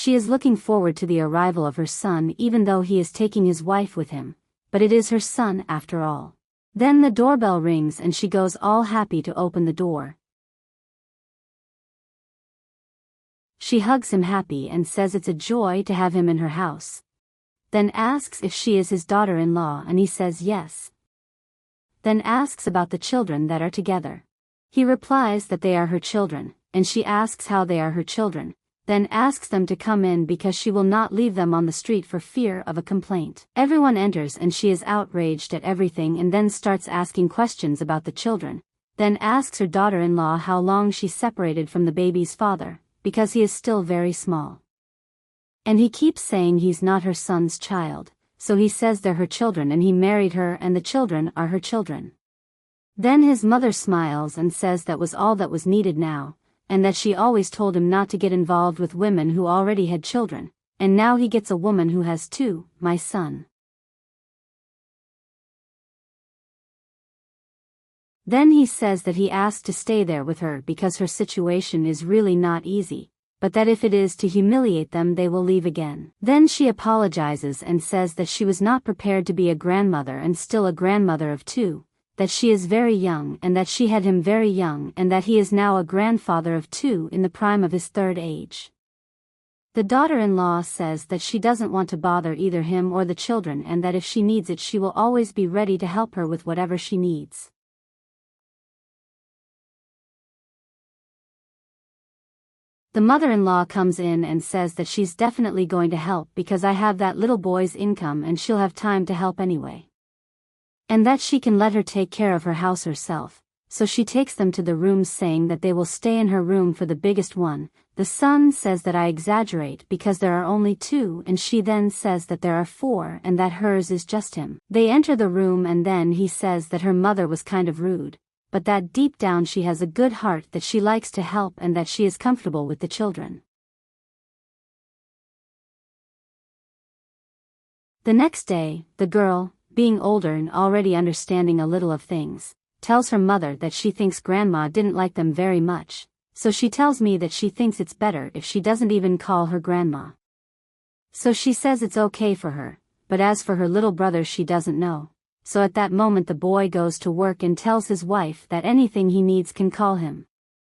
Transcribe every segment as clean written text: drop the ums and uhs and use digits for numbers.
She is looking forward to the arrival of her son even though he is taking his wife with him, but it is her son after all. Then the doorbell rings and she goes all happy to open the door. She hugs him happy and says it's a joy to have him in her house. Then asks if she is his daughter-in-law and he says yes. Then asks about the children that are together. He replies that they are her children, and she asks how they are her children, then asks them to come in because she will not leave them on the street for fear of a complaint. Everyone enters and she is outraged at everything and then starts asking questions about the children, then asks her daughter-in-law how long she separated from the baby's father, because he is still very small. And he keeps saying he's not her son's child, so he says they're her children and he married her and the children are her children. Then his mother smiles and says that was all that was needed now, and that she always told him not to get involved with women who already had children, and now he gets a woman who has two, my son. Then he says that he asked to stay there with her because her situation is really not easy, but that if it is to humiliate them they will leave again. Then she apologizes and says that she was not prepared to be a grandmother and still a grandmother of two, that she is very young and that she had him very young and that he is now a grandfather of two in the prime of his third age. The daughter-in-law says that she doesn't want to bother either him or the children and that if she needs it she will always be ready to help her with whatever she needs. The mother-in-law comes in and says that she's definitely going to help because I have that little boy's income and she'll have time to help anyway. And that she can let her take care of her house herself, so she takes them to the rooms saying that they will stay in her room for the biggest one. The son says that I exaggerate because there are only two and she then says that there are four and that hers is just him. They enter the room and then he says that her mother was kind of rude, but that deep down she has a good heart, that she likes to help and that she is comfortable with the children. The next day, the girl, being older and already understanding a little of things, tells her mother that she thinks grandma didn't like them very much, so she tells me that she thinks it's better if she doesn't even call her grandma. So she says it's okay for her, but as for her little brother she doesn't know. So at that moment the boy goes to work and tells his wife that anything he needs can call him.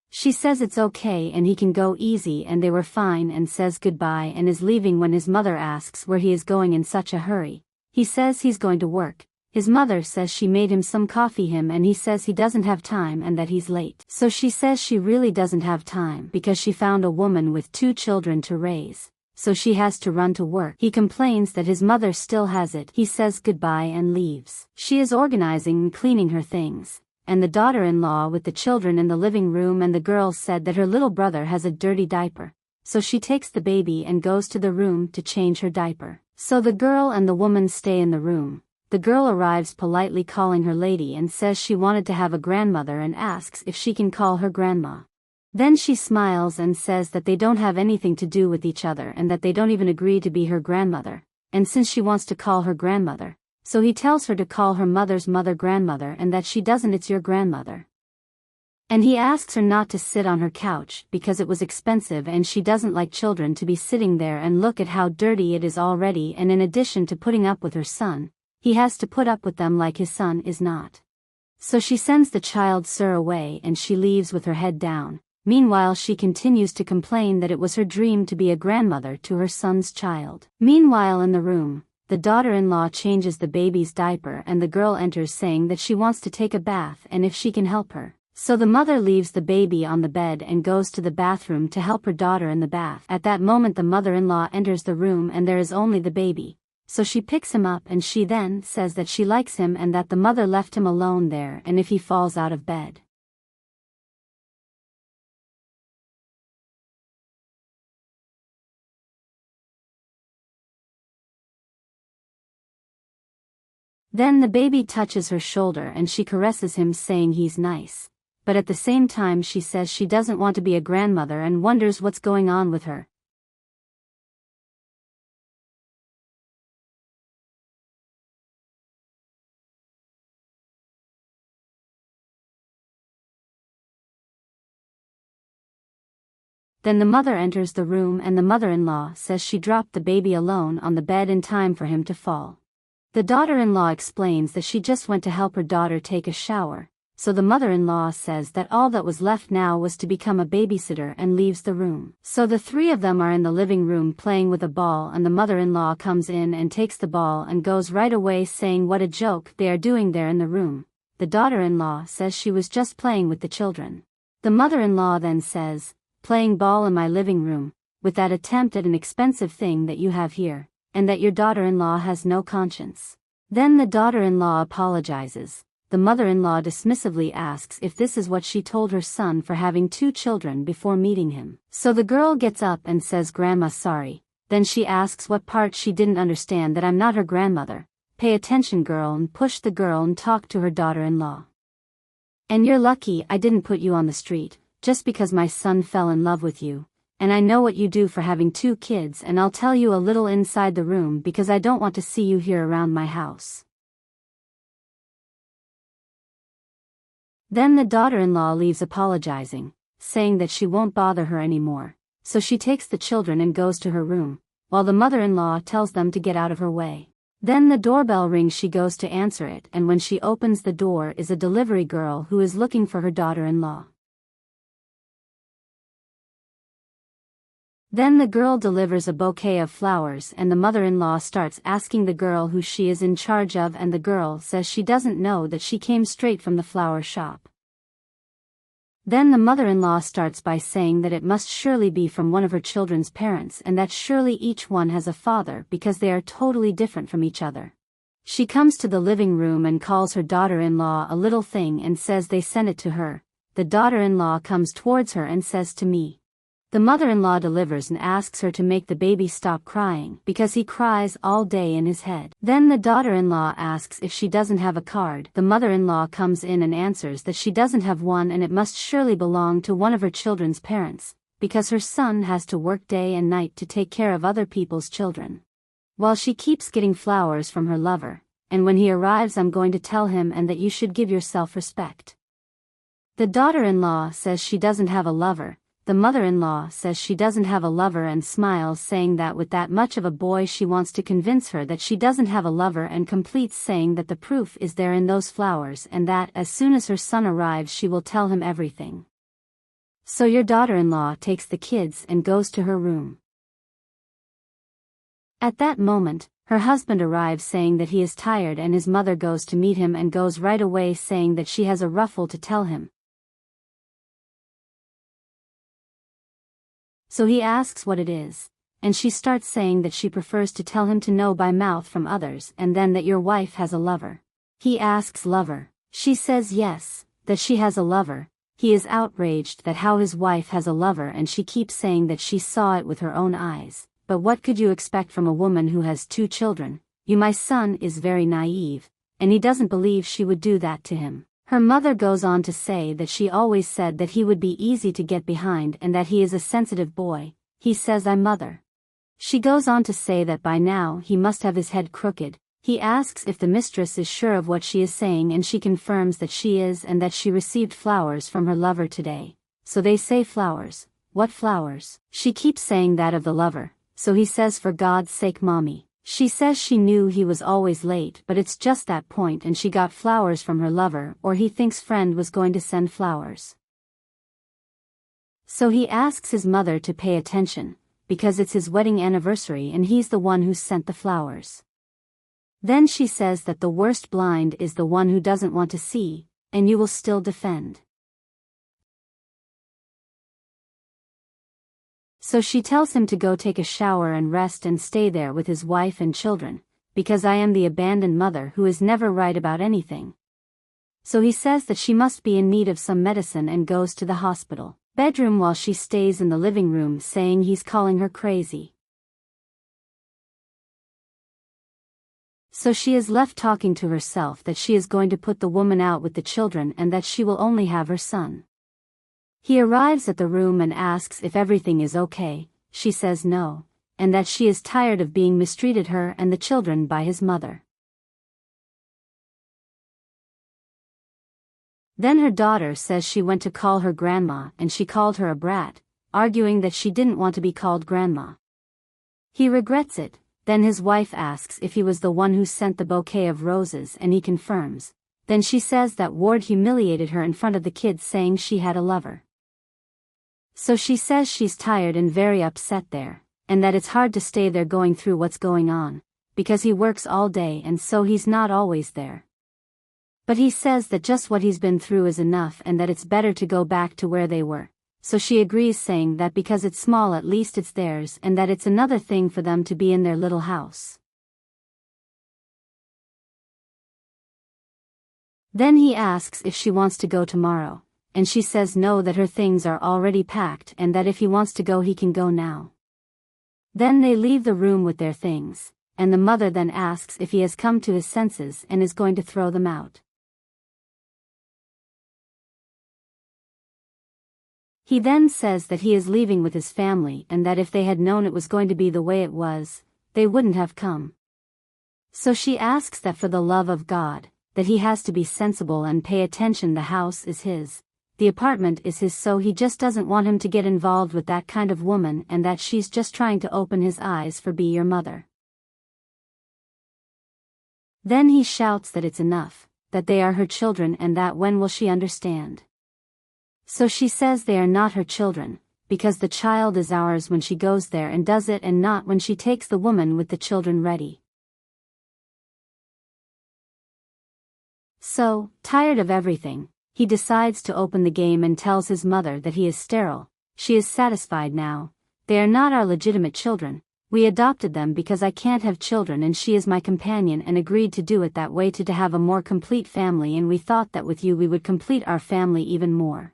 She says it's okay and he can go easy and they were fine and says goodbye and is leaving when his mother asks where he is going in such a hurry. He says he's going to work. His mother says she made him some coffee and he says he doesn't have time and that he's late. So she says she really doesn't have time because she found a woman with two children to raise, so she has to run to work. He complains that his mother still has it. He says goodbye and leaves. She is organizing and cleaning her things, and the daughter-in-law with the children in the living room and the girl said that her little brother has a dirty diaper, so she takes the baby and goes to the room to change her diaper. So the girl and the woman stay in the room. The girl arrives politely calling her lady and says she wanted to have a grandmother and asks if she can call her grandma. Then she smiles and says that they don't have anything to do with each other and that they don't even agree to be her grandmother, and since she wants to call her grandmother, so he tells her to call her mother's mother grandmother and that she doesn't, it's your grandmother. And he asks her not to sit on her couch because it was expensive and she doesn't like children to be sitting there and look at how dirty it is already, and in addition to putting up with her son, he has to put up with them like his son is not. So she sends the child sir away and she leaves with her head down. Meanwhile she continues to complain that it was her dream to be a grandmother to her son's child. Meanwhile in the room, the daughter-in-law changes the baby's diaper and the girl enters saying that she wants to take a bath and if she can help her. So the mother leaves the baby on the bed and goes to the bathroom to help her daughter in the bath. At that moment the mother-in-law enters the room and there is only the baby. So she picks him up and she then says that she likes him and that the mother left him alone there and if he falls out of bed. Then the baby touches her shoulder and she caresses him saying he's nice. But at the same time she says she doesn't want to be a grandmother and wonders what's going on with her. Then the mother enters the room and the mother-in-law says she dropped the baby alone on the bed in time for him to fall. The daughter-in-law explains that she just went to help her daughter take a shower, so the mother-in-law says that all that was left now was to become a babysitter and leaves the room. So the three of them are in the living room playing with a ball and the mother-in-law comes in and takes the ball and goes right away saying what a joke they are doing there in the room. The daughter-in-law says she was just playing with the children. The mother-in-law then says, "Playing ball in my living room, with that attempt at an expensive thing that you have here, and that your daughter-in-law has no conscience." Then the daughter-in-law apologizes. The mother-in-law dismissively asks if this is what she told her son for having 2 children before meeting him. So the girl gets up and says, "Grandma, sorry." Then she asks what part she didn't understand, that I'm not her grandmother. "Pay attention, girl," and push the girl and talk to her daughter-in-law. "And you're lucky I didn't put you on the street, just because my son fell in love with you. And I know what you do for having 2 kids, and I'll tell you a little inside the room because I don't want to see you here around my house." Then the daughter-in-law leaves apologizing, saying that she won't bother her anymore, so she takes the children and goes to her room, while the mother-in-law tells them to get out of her way. Then the doorbell rings. She goes to answer it, and when she opens the door is a delivery girl who is looking for her daughter-in-law. Then the girl delivers a bouquet of flowers and the mother-in-law starts asking the girl who she is in charge of, and the girl says she doesn't know, that she came straight from the flower shop. Then the mother-in-law starts by saying that it must surely be from one of her children's parents and that surely each one has a father because they are totally different from each other. She comes to the living room and calls her daughter-in-law a little thing and says they sent it to her. The daughter-in-law comes towards her and says to me. The mother-in-law delivers and asks her to make the baby stop crying because he cries all day in his head. Then the daughter-in-law asks if she doesn't have a card. The mother-in-law comes in and answers that she doesn't have one and it must surely belong to one of her children's parents, because her son has to work day and night to take care of other people's children. While she keeps getting flowers from her lover, and when he arrives I'm going to tell him and that you should give yourself respect. The daughter-in-law says she doesn't have a lover. The mother-in-law says she doesn't have a lover and smiles, saying that with that much of a boy she wants to convince her that she doesn't have a lover, and completes saying that the proof is there in those flowers and that as soon as her son arrives she will tell him everything. So your daughter-in-law takes the kids and goes to her room. At that moment, her husband arrives saying that he is tired, and his mother goes to meet him and goes right away saying that she has a ruffle to tell him. So he asks what it is, and she starts saying that she prefers to tell him to know by mouth from others, and then that your wife has a lover. He asks lover. She says yes, that she has a lover. He is outraged that how his wife has a lover, and she keeps saying that she saw it with her own eyes. But what could you expect from a woman who has 2 children? My son is very naive, and he doesn't believe she would do that to him. Her mother goes on to say that she always said that he would be easy to get behind and that he is a sensitive boy. He says, "I'm mother." She goes on to say that by now he must have his head crooked. He asks if the mistress is sure of what she is saying, and she confirms that she is and that she received flowers from her lover today. So they say, "Flowers? What flowers?" She keeps saying that of the lover. So he says, "For God's sake, mommy." She says she knew he was always late, but it's just that point and she got flowers from her lover, or he thinks friend was going to send flowers. So he asks his mother to pay attention, because it's his wedding anniversary and he's the one who sent the flowers. Then she says that the worst blind is the one who doesn't want to see, and you will still defend. So she tells him to go take a shower and rest and stay there with his wife and children, because I am the abandoned mother who is never right about anything. So he says that she must be in need of some medicine and goes to the hospital bedroom while she stays in the living room, saying he's calling her crazy. So she is left talking to herself that she is going to put the woman out with the children and that she will only have her son. He arrives at the room and asks if everything is okay. She says no, and that she is tired of being mistreated, her and the children, by his mother. Then her daughter says she went to call her grandma and she called her a brat, arguing that she didn't want to be called grandma. He regrets it. Then his wife asks if he was the one who sent the bouquet of roses, and he confirms. Then she says that Ward humiliated her in front of the kids, saying she had a lover. So she says she's tired and very upset there, and that it's hard to stay there going through what's going on, because he works all day and so he's not always there. But he says that just what he's been through is enough and that it's better to go back to where they were. So she agrees, saying that because it's small at least it's theirs, and that it's another thing for them to be in their little house. Then he asks if she wants to go tomorrow, and she says no, that her things are already packed and that if he wants to go he can go now. Then they leave the room with their things, and the mother then asks if he has come to his senses and is going to throw them out. He then says that he is leaving with his family and that if they had known it was going to be the way it was, they wouldn't have come. So she asks that for the love of God, that he has to be sensible and pay attention. The house is his, the apartment is his, so he just doesn't want him to get involved with that kind of woman, and that she's just trying to open his eyes for be your mother. Then he shouts that it's enough, that they are her children, and that when will she understand? So she says they are not her children, because the child is ours when she goes there and does it, and not when she takes the woman with the children ready. So, tired of everything, he decides to open the game and tells his mother that he is sterile. She is satisfied now. They are not our legitimate children. We adopted them because I can't have children and she is my companion, and agreed to do it that way to have a more complete family, and we thought that with you we would complete our family even more.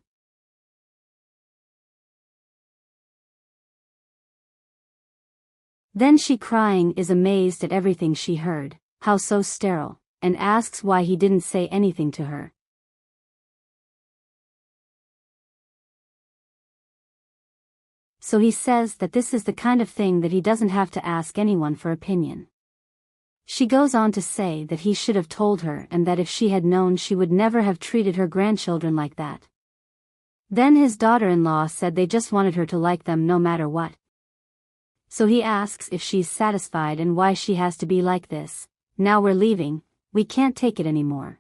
Then she, crying, is amazed at everything she heard, how so sterile, and asks why he didn't say anything to her. So he says that this is the kind of thing that he doesn't have to ask anyone for opinion. She goes on to say that he should have told her, and that if she had known she would never have treated her grandchildren like that. Then his daughter-in-law said they just wanted her to like them no matter what. So he asks if she's satisfied and why she has to be like this. Now we're leaving, we can't take it anymore.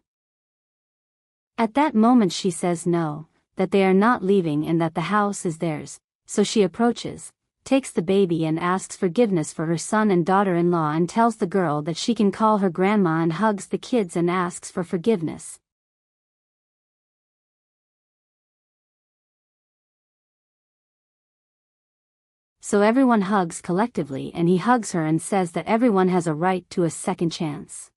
At that moment she says no, that they are not leaving and that the house is theirs. So she approaches, takes the baby and asks forgiveness for her son and daughter-in-law, and tells the girl that she can call her grandma, and hugs the kids and asks for forgiveness. So everyone hugs collectively, and he hugs her and says that everyone has a right to a second chance.